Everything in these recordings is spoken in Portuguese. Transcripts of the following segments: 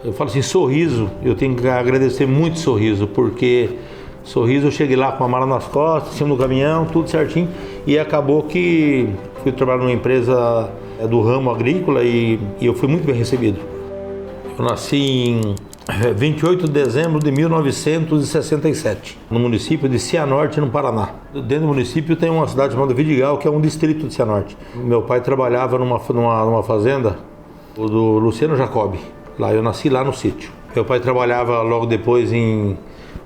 Eu falo assim, Sorriso, eu tenho que agradecer muito Sorriso, porque Sorriso eu cheguei lá com a mala nas costas, em cima do caminhão, tudo certinho, e acabou que fui trabalhar numa empresa do ramo agrícola e eu fui muito bem recebido. Eu nasci em 28 de dezembro de 1967, no município de Cianorte, no Paraná. Dentro do município tem uma cidade chamada Vidigal, que é um distrito de Cianorte. Meu pai trabalhava numa fazenda do Luciano Jacobi. Lá, eu nasci lá no sítio. Meu pai trabalhava logo depois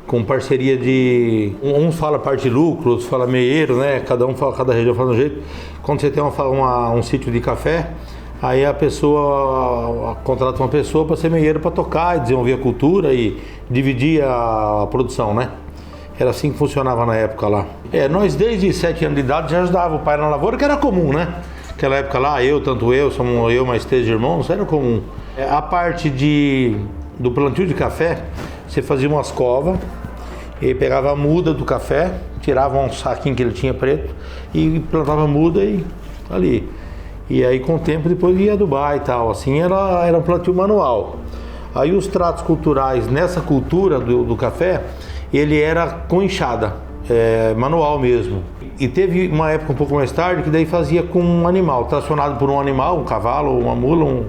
com parceria de... Uns falam parte de lucro, outros falam meieiro, né? Cada região fala de um jeito. Quando você tem um sítio de café, aí a pessoa contrata uma pessoa para ser meieiro, para tocar e desenvolver a cultura e dividir a produção, né? Era assim que funcionava na época lá. Nós desde 7 anos de idade já ajudava o pai na lavoura, que era comum, né? Naquela época lá, somos eu mais 3 irmãos, era comum. A parte do plantio de café, você fazia umas covas, e pegava a muda do café, tirava um saquinho que ele tinha preto e plantava a muda e ali. E aí com o tempo depois ia adubar e tal, assim era um plantio manual. Aí os tratos culturais nessa cultura do café, ele era com enxada, manual mesmo. E teve uma época um pouco mais tarde que daí fazia com um animal, tracionado por um animal, um cavalo, uma mula,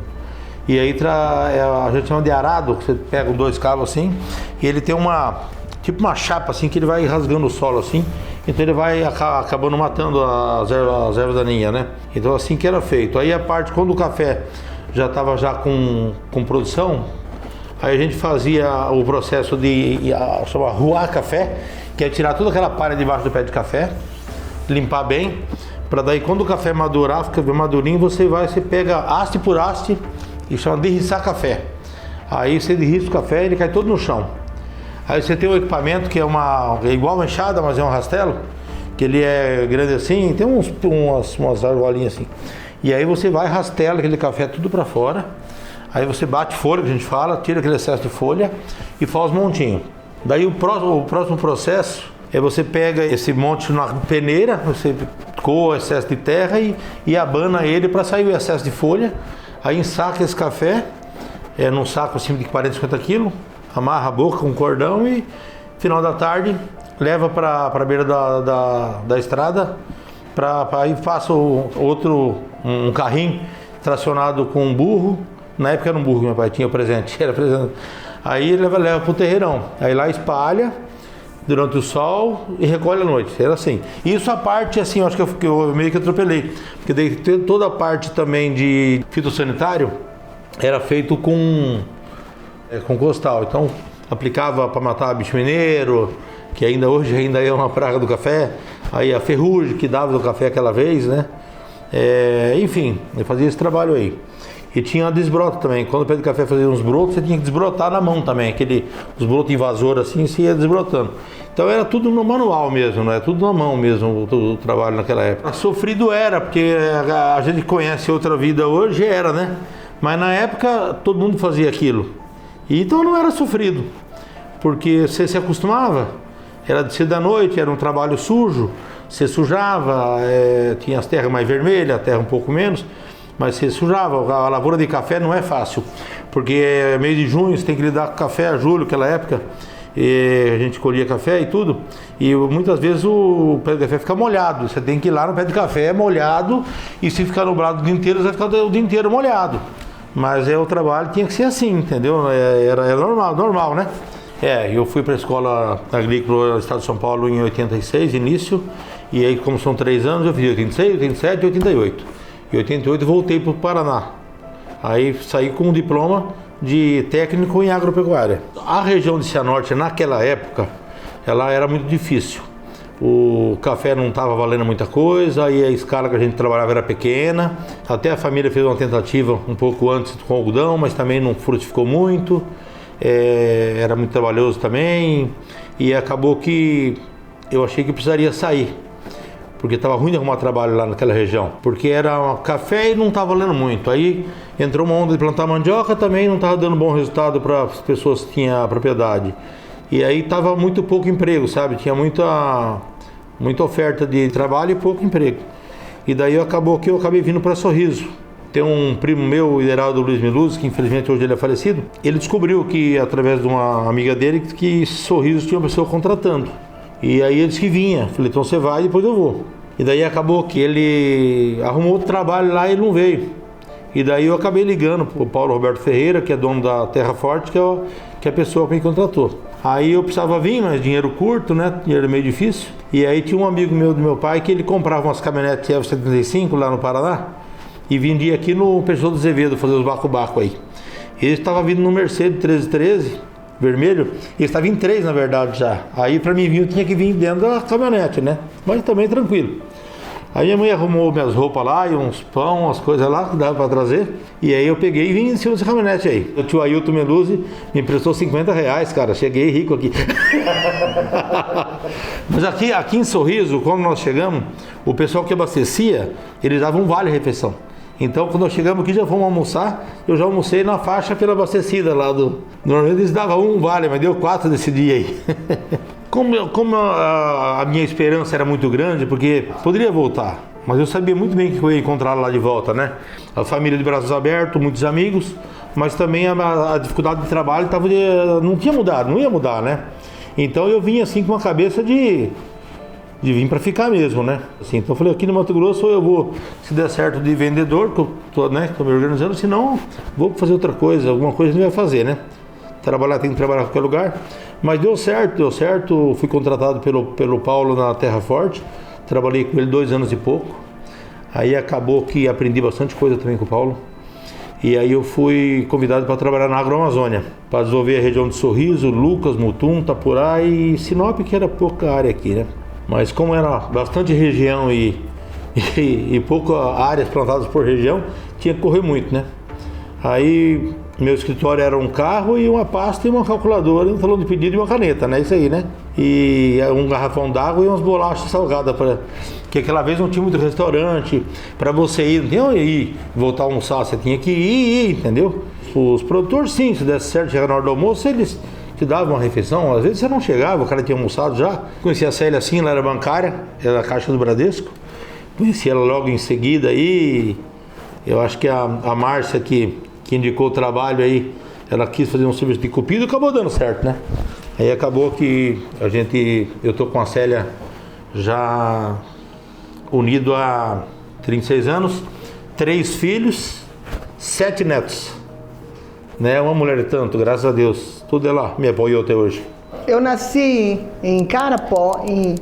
e aí a gente chama de arado, você pega 2 cabos assim, e ele tem tipo uma chapa assim, que ele vai rasgando o solo assim, então ele vai acabando matando as ervas daninhas, né? Então assim que era feito. Aí a parte, quando o café já estava com produção, aí a gente fazia o processo de ruar café, que é tirar toda aquela palha debaixo do pé de café, limpar bem, para daí quando o café madurar, fica bem madurinho, você pega haste por haste e chama de derriçar café. Aí você derriça o café e ele cai todo no chão. Aí você tem um equipamento que é igual uma enxada, mas é um rastelo, que ele é grande assim, tem umas argolinhas assim. E aí você vai rastela aquele café tudo para fora, aí você bate folha, que a gente fala, tira aquele excesso de folha e faz os montinhos. Daí o próximo processo é você pega esse monte na peneira, você coa o excesso de terra e abana ele para sair o excesso de folha. Aí ensaca esse café, num saco acima de 40, 50 quilos, amarra a boca com cordão e final da tarde leva para a beira da estrada, aí faça um carrinho tracionado com um burro. Na época era um burro que meu pai tinha presente, aí ele leva para o terreirão, aí lá espalha durante o sol e recolhe à noite, era assim. Isso a parte assim, eu acho que eu meio que atropelei, porque daí toda a parte também de fitossanitário era feito com costal, então aplicava para matar bicho mineiro, que hoje ainda é uma praga do café, aí a ferrugem que dava do café aquela vez, né? Enfim, eu fazia esse trabalho aí. E tinha desbroto também, quando o pé de café fazia uns brotos, você tinha que desbrotar na mão também, os brotos invasores assim, se ia desbrotando. Então era tudo no manual mesmo, né? Tudo na mão mesmo, o trabalho naquela época. Sofrido era, porque a gente conhece outra vida hoje, né? Mas na época todo mundo fazia aquilo. E então não era sofrido, porque você se acostumava, era de cedo da noite, era um trabalho sujo, você sujava, tinha as terras mais vermelhas, a terra um pouco menos, mas você sujava. A lavoura de café não é fácil, porque mês de junho você tem que lidar com café, a julho, aquela época, e a gente colhia café e tudo, e muitas vezes o pé de café fica molhado, você tem que ir lá no pé de café molhado, e se ficar nublado o dia inteiro, você vai ficar o dia inteiro molhado. Mas o trabalho tinha que ser assim, entendeu? Era normal, né? Eu fui para a escola agrícola do estado de São Paulo em 86, início, e aí como são 3 anos, eu fiz 86, 87 e 88. Em 88 voltei para o Paraná. Aí saí com um diploma de técnico em agropecuária. A região de Cianorte naquela época, ela era muito difícil. O café não estava valendo muita coisa, aí a escala que a gente trabalhava era pequena. Até a família fez uma tentativa um pouco antes com algodão, mas também não frutificou muito. Era muito trabalhoso também. E acabou que eu achei que precisaria sair, porque estava ruim de arrumar trabalho lá naquela região. Porque era café e não estava valendo muito. Aí entrou uma onda de plantar mandioca, também não estava dando bom resultado para as pessoas que tinham a propriedade. E aí estava muito pouco emprego, sabe? Tinha muita oferta de trabalho e pouco emprego. E daí acabei vindo para Sorriso. Tem um primo meu, o Heraldo Luiz Miluz, que infelizmente hoje ele é falecido. Ele descobriu que, através de uma amiga dele, que Sorriso tinha uma pessoa contratando. E aí ele disse que vinha. Falei, então você vai e depois eu vou. E daí acabou que ele arrumou outro trabalho lá e ele não veio. E daí eu acabei ligando pro Paulo Roberto Ferreira, que é dono da Terra Forte, que é a pessoa que me contratou. Aí eu precisava vir, mas dinheiro curto, né? Dinheiro meio difícil. E aí tinha um amigo meu do meu pai que ele comprava umas caminhonetes F-75 lá no Paraná e vendia aqui no Peixoto do Azevedo fazer os baco-baco aí. Ele estava vindo no Mercedes 1313, vermelho, ele estava em 3 na verdade já. Aí para mim vir eu tinha que vir dentro da caminhonete, né? Mas também tranquilo. Aí minha mãe arrumou minhas roupas lá e uns pão, umas coisas lá que dava para trazer. E aí eu peguei e vim em cima dessa caminhonete aí. O tio Ailton Meluzzi me emprestou R$50, cara. Cheguei rico aqui. Mas aqui em Sorriso, quando nós chegamos, o pessoal que abastecia, eles davam um vale-refeição. Então, quando nós chegamos aqui, já fomos almoçar. Eu já almocei na faixa pela abastecida lá do... Normalmente eles davam um vale, mas deu 4 desse dia aí. Como a minha esperança era muito grande, porque poderia voltar, mas eu sabia muito bem que eu ia encontrar lá de volta, né? A família de braços abertos, muitos amigos, mas também a dificuldade de trabalho não tinha mudado, não ia mudar, né? Então eu vim assim com a cabeça de vir para ficar mesmo, né? Assim, então eu falei, aqui no Mato Grosso eu vou, se der certo, de vendedor, que eu tô, né, tô me organizando, senão vou fazer outra coisa, alguma coisa a gente vai fazer, né? Trabalhar, tem que trabalhar em qualquer lugar. Mas deu certo, fui contratado pelo Paulo na Terra Forte, trabalhei com ele 2 anos e pouco, aí acabou que aprendi bastante coisa também com o Paulo, e aí eu fui convidado para trabalhar na Agroamazônia, para desenvolver a região de Sorriso, Lucas, Mutum, Tapurá e Sinop, que era pouca área aqui, né? Mas como era bastante região e poucas áreas plantadas por região, tinha que correr muito, né? Aí meu escritório era um carro e uma pasta e uma calculadora, um talão de pedido e uma caneta, né? Isso aí, né? E um garrafão d'água e umas bolachas salgadas, que aquela vez não tinha muito restaurante, para você ir, não tinha onde ir, voltar a almoçar, você tinha que ir, entendeu? Os produtores, sim, se desse certo, chegar na hora do almoço, eles te davam uma refeição, às vezes você não chegava, o cara tinha almoçado já. Conhecia a Célia assim, ela era bancária, era da Caixa do Bradesco, conheci ela logo em seguida aí, eu acho que a Márcia que indicou o trabalho aí, ela quis fazer um serviço de cupido e acabou dando certo, né? Aí acabou que eu tô com a Célia já unido há 36 anos, 3 filhos, 7 netos, né? Uma mulher e tanto, graças a Deus, tudo ela me apoiou até hoje. Eu nasci em Carapó, em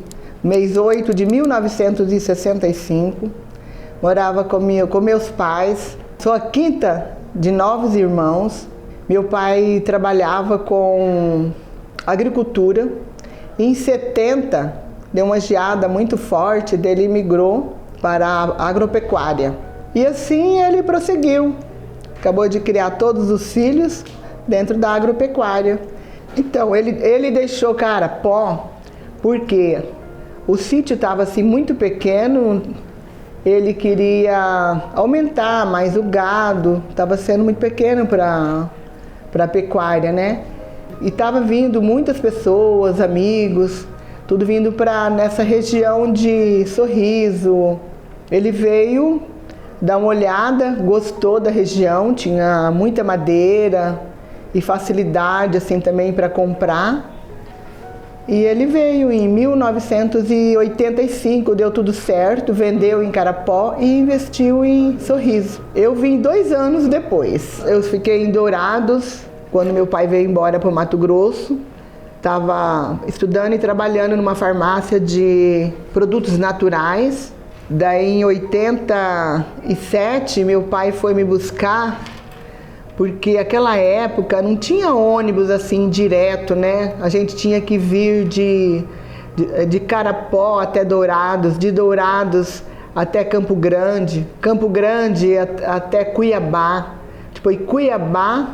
mês 8 de 1965, morava com meus pais, sou a quinta de 9 irmãos. Meu pai trabalhava com agricultura. Em 70, deu uma geada muito forte, ele migrou para a agropecuária. E assim ele prosseguiu. Acabou de criar todos os filhos dentro da agropecuária. Então, ele deixou Carapó porque o sítio estava assim muito pequeno. Ele queria aumentar mais o gado, estava sendo muito pequeno para a pecuária, né? E estava vindo muitas pessoas, amigos, tudo vindo para nessa região de Sorriso. Ele veio dar uma olhada, gostou da região, tinha muita madeira e facilidade assim também para comprar. E ele veio em 1985, deu tudo certo, vendeu em Carapó e investiu em Sorriso. Eu vim 2 anos depois. Eu fiquei em Dourados, quando meu pai veio embora para o Mato Grosso. Estava estudando e trabalhando numa farmácia de produtos naturais. Daí em 87, meu pai foi me buscar, porque aquela época não tinha ônibus assim direto, né? A gente tinha que vir de Carapó até Dourados, de Dourados até Campo Grande até Cuiabá, depois Cuiabá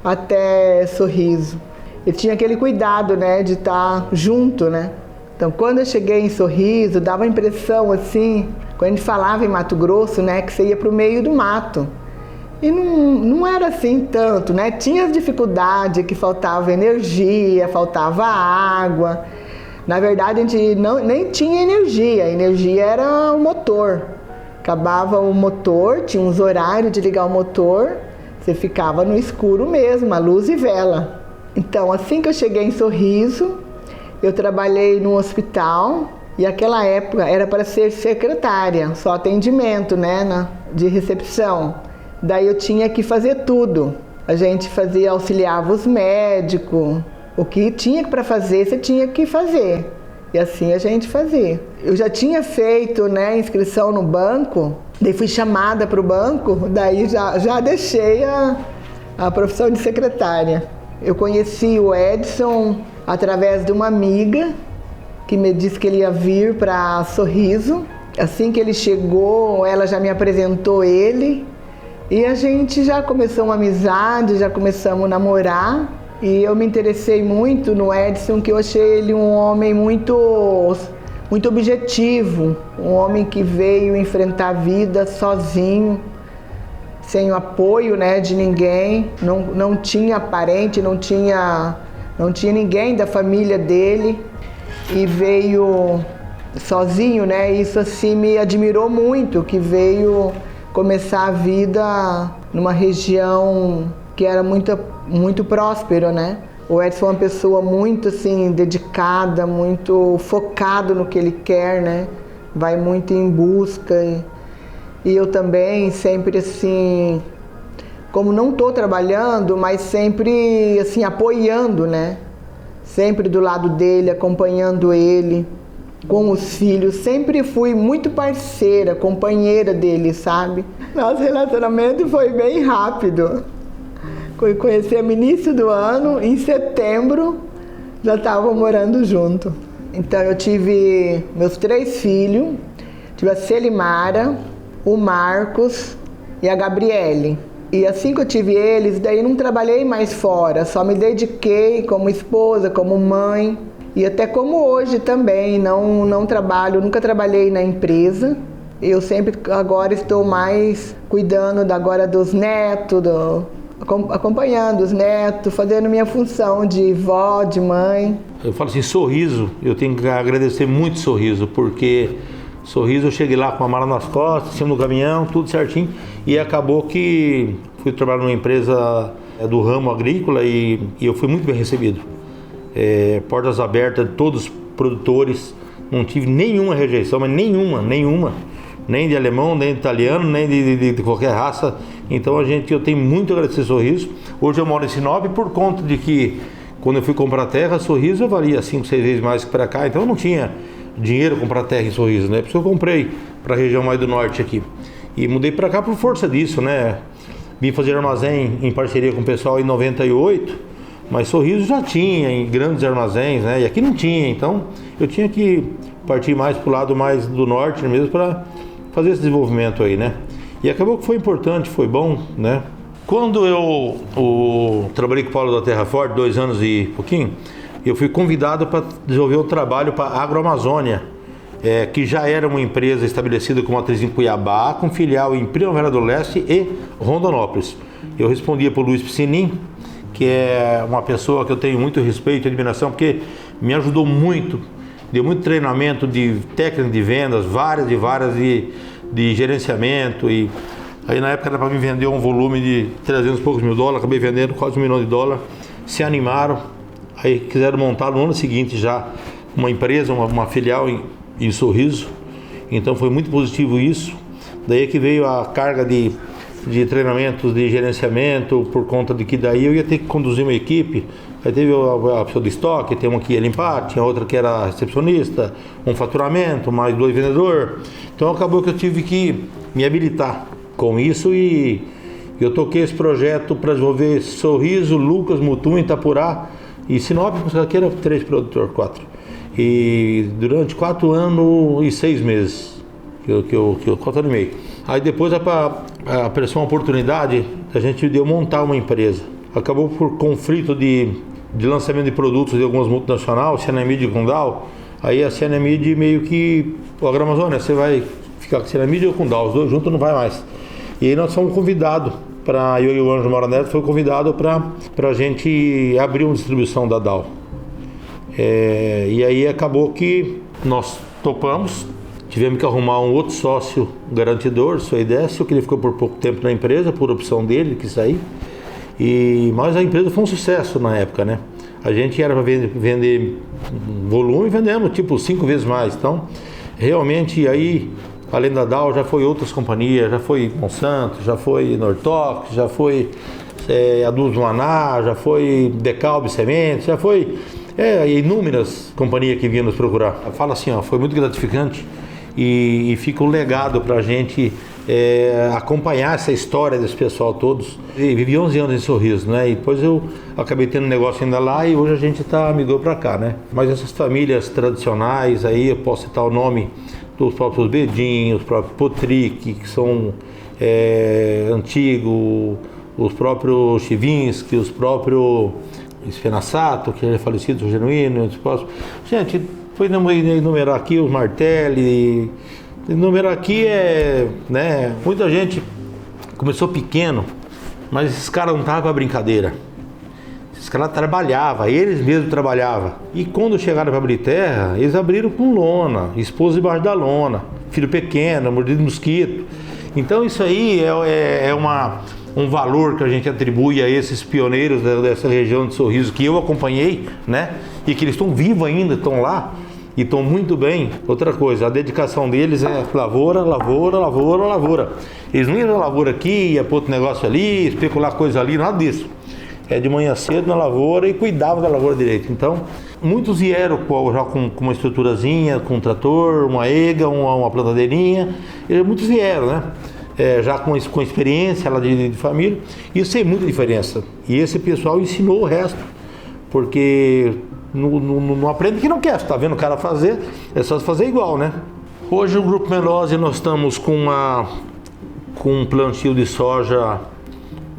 até Sorriso. E tinha aquele cuidado, né, de estar junto, né? Então, quando eu cheguei em Sorriso, dava a impressão assim, quando a gente falava em Mato Grosso, né, que você ia para o meio do mato. E não era assim tanto, né? Tinha dificuldade, que faltava energia, faltava água. Na verdade, a gente nem tinha energia, a energia era o motor. Acabava o motor, tinha uns horários de ligar o motor, você ficava no escuro mesmo, a luz e vela. Então, assim que eu cheguei em Sorriso, eu trabalhei no hospital e aquela época era para ser secretária, só atendimento, né, de recepção. Daí eu tinha que fazer tudo. A gente auxiliava os médicos, o que tinha para fazer, você tinha que fazer. E assim a gente fazia. Eu já tinha feito, né, inscrição no banco, daí fui chamada para o banco, daí já deixei a profissão de secretária. Eu conheci o Edson através de uma amiga que me disse que ele ia vir para Sorriso. Assim que ele chegou, ela já me apresentou ele e a gente já começou uma amizade, já começamos a namorar. E eu me interessei muito no Edson, que eu achei ele um homem muito objetivo, um homem que veio enfrentar a vida sozinho, sem o apoio, né, de ninguém, não tinha parente, não tinha ninguém da família dele e veio sozinho, né? Isso assim me admirou muito, que veio começar a vida numa região que era muito próspero, né? O Edson é uma pessoa muito assim dedicada, muito focado no que ele quer, né? Vai muito em busca e eu também sempre assim, como não estou trabalhando, mas sempre assim apoiando, né? Sempre do lado dele, acompanhando ele, com os filhos, sempre fui muito parceira, companheira dele, sabe? Nosso relacionamento foi bem rápido. Conhecemos no início do ano, em setembro já estávamos morando junto. Então eu tive meus 3 filhos, tive a Celimara, o Marcos e a Gabriele. E assim que eu tive eles, daí não trabalhei mais fora, só me dediquei como esposa, como mãe e até como hoje também, não trabalho, nunca trabalhei na empresa. Eu sempre agora estou mais cuidando agora dos netos, acompanhando os netos, fazendo minha função de vó, de mãe. Eu falo assim, Sorriso, eu tenho que agradecer muito Sorriso, porque Sorriso eu cheguei lá com a mala nas costas, em cima do caminhão, tudo certinho, e acabou que fui trabalhar numa empresa do ramo agrícola e eu fui muito bem recebido. Portas abertas de todos os produtores, não tive nenhuma rejeição, mas nenhuma, nem de alemão, nem de italiano, nem de qualquer raça. Então eu tenho muito a agradecer Sorriso. Hoje eu moro em Sinop por conta de que quando eu fui comprar terra, Sorriso valia 5, 6 vezes mais que para cá, então eu não tinha dinheiro para comprar terra em Sorriso, né? Por isso eu comprei para a região mais do norte aqui. E mudei para cá por força disso, né? Vim fazer armazém em parceria com o pessoal em 98, mas Sorriso já tinha em grandes armazéns, né? E aqui não tinha, então eu tinha que partir mais para o lado mais do norte mesmo para fazer esse desenvolvimento aí, né? E acabou que foi importante, foi bom, né? Quando eu trabalhei com o Paulo da Terra Forte, 2 anos e pouquinho, eu fui convidado para desenvolver um trabalho para a Agroamazônia, que já era uma empresa estabelecida com matriz em Cuiabá, com filial em Primavera do Leste e Rondonópolis. Eu respondia para o Luiz Piscinin, que é uma pessoa que eu tenho muito respeito e admiração, porque me ajudou muito, deu muito treinamento de técnica de vendas, várias de gerenciamento, e aí na época era para me vender um volume de 300 e poucos mil dólares, acabei vendendo quase $1 milhão, se animaram, aí quiseram montar no ano seguinte já uma empresa, uma filial em Sorriso, então foi muito positivo isso. Daí é que veio a carga de treinamentos de gerenciamento, por conta de que daí eu ia ter que conduzir uma equipe. Aí teve a pessoa de estoque, tem uma que ia limpar, tinha outra que era recepcionista, um faturamento, mais 2 vendedores. Então acabou que eu tive que me habilitar com isso e eu toquei esse projeto para desenvolver Sorriso, Lucas, Mutum, Itapurá e Sinop, porque aqui era 3 produtores, 4. E durante 4 anos e 6 meses, que eu 4 anos e meio. Aí depois apareceu uma oportunidade da gente montar uma empresa. Acabou por conflito de lançamento de produtos de algumas multinacionais, Cianamid e Gundal. Aí a Cianamid meio que, o Agroamazônia, você vai ficar com a Cianamid ou com Gundal, os dois juntos não vai mais. E aí nós fomos convidados, eu e o Anjo Mauro Neto foi convidado para a gente abrir uma distribuição da Dow. E aí acabou que nós topamos tivemos que arrumar um outro sócio garantidor, o Sr. Idécio, que ele ficou por pouco tempo na empresa, por opção dele, que sair. Mas a empresa foi um sucesso na época, né? A gente era para vender volume e vendemos tipo 5 vezes mais. Então, realmente aí, além da Dow, já foi outras companhias, já foi Monsanto, já foi Nortox, já foi Adultos Maná, já foi Decalbe Sementes, já foi inúmeras companhias que vinham nos procurar. Fala assim, ó, foi muito gratificante e fica um legado para a gente acompanhar essa história desse pessoal todos. E vivi 11 anos em Sorriso, né? E depois eu acabei tendo um negócio ainda lá e hoje a gente migrou para cá, né? Mas essas famílias tradicionais aí, eu posso citar o nome dos próprios Bedin, os próprios Potric, que são antigos, os próprios Chivinsky, os próprios Sfenasato, que é falecido, o Genuíno, os próximos. Gente, foi enumerar aqui os Martelli, enumerar aqui né? Muita gente começou pequeno, mas esses caras não estavam para brincadeira. Esses caras trabalhavam, eles mesmos trabalhavam. E quando chegaram para abrir terra, eles abriram com lona, esposa debaixo da lona, filho pequeno, mordido de mosquito. Então isso aí um valor que a gente atribui a esses pioneiros dessa região de Sorriso que eu acompanhei, né? E que eles estão vivos ainda, estão lá e estão muito bem. Outra coisa, a dedicação deles é lavoura, lavoura, lavoura, lavoura. Eles não iam na lavoura aqui, ia para outro negócio ali, especular coisa ali, nada disso. De manhã cedo na lavoura e cuidavam da lavoura direito. Então, muitos vieram já com uma estruturazinha, com um trator, uma ega, uma plantadeirinha. Muitos vieram, né? Já com experiência lá de família. Isso tem muita diferença. E esse pessoal ensinou o resto. Porque não aprende que não quer. Você está vendo o cara fazer, é só fazer igual, né? Hoje o Grupo Melose nós estamos com um plantio de soja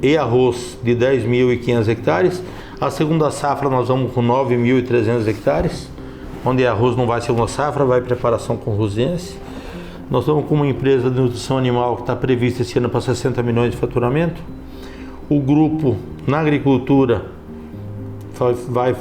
e arroz de 10.500 hectares. A segunda safra nós vamos com 9.300 hectares, onde arroz não vai segunda safra, vai preparação com rosense. Nós estamos com uma empresa de nutrição animal que está prevista esse ano para 60 milhões de faturamento. O grupo na agricultura vai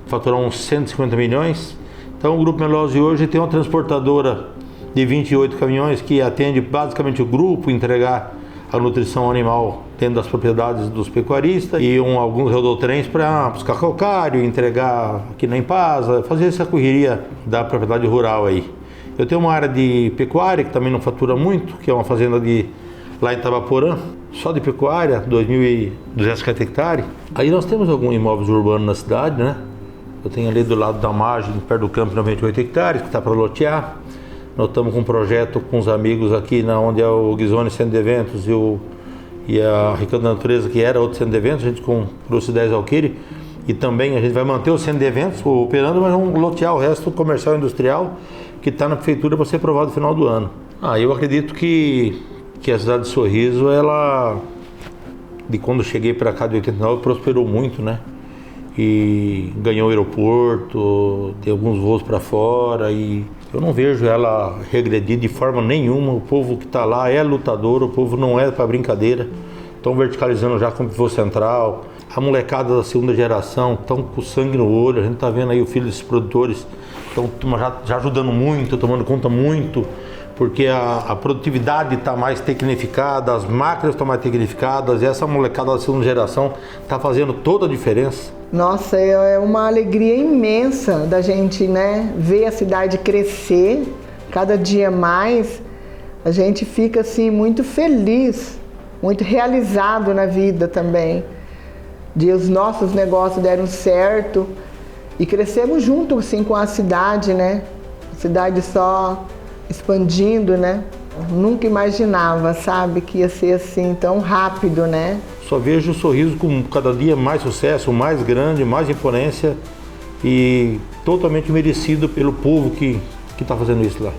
faturar uns 150 milhões. Então o Grupo Melose hoje tem uma transportadora de 28 caminhões que atende basicamente o grupo, entregar a nutrição animal dentro das propriedades dos pecuaristas e alguns rodotrens para buscar calcário, entregar aqui na Impasa, fazer essa correria da propriedade rural aí. Eu tenho uma área de pecuária que também não fatura muito, que é uma fazenda lá em Itabaporã, só de pecuária, 2.250 hectares. Aí nós temos alguns imóveis urbanos na cidade, né? Eu tenho ali do lado da margem, perto do campo, 98 hectares, que está para lotear. Nós estamos com um projeto com os amigos aqui, onde é o Guizone Centro de Eventos e a Ricardo da Natureza, que era outro centro de eventos, a gente trouxe 10 alqueires. E também a gente vai manter o centro de eventos operando, mas vamos lotear o resto comercial e industrial, que está na prefeitura para ser aprovado no final do ano. Eu acredito que a cidade de Sorriso, de quando cheguei para cá de 89, prosperou muito, né? E ganhou o aeroporto, tem alguns voos para fora e eu não vejo ela regredir de forma nenhuma. O povo que está lá é lutador, o povo não é para brincadeira. Estão verticalizando já com o pivô central. A molecada da segunda geração estão com sangue no olho. A gente está vendo aí o filho desses produtores estão já ajudando muito, tomando conta muito, porque a produtividade está mais tecnificada, as máquinas estão mais tecnificadas e essa molecada da segunda geração está fazendo toda a diferença. Nossa, é uma alegria imensa da gente, né, ver a cidade crescer cada dia mais. A gente fica assim muito feliz, muito realizado na vida também, de os nossos negócios deram certo e crescemos junto assim com a cidade, né? A cidade só expandindo, né? Nunca imaginava, sabe, que ia ser assim tão rápido, né? Só vejo o Sorriso com cada dia mais sucesso, mais grande, mais imponência e totalmente merecido pelo povo que está fazendo isso lá.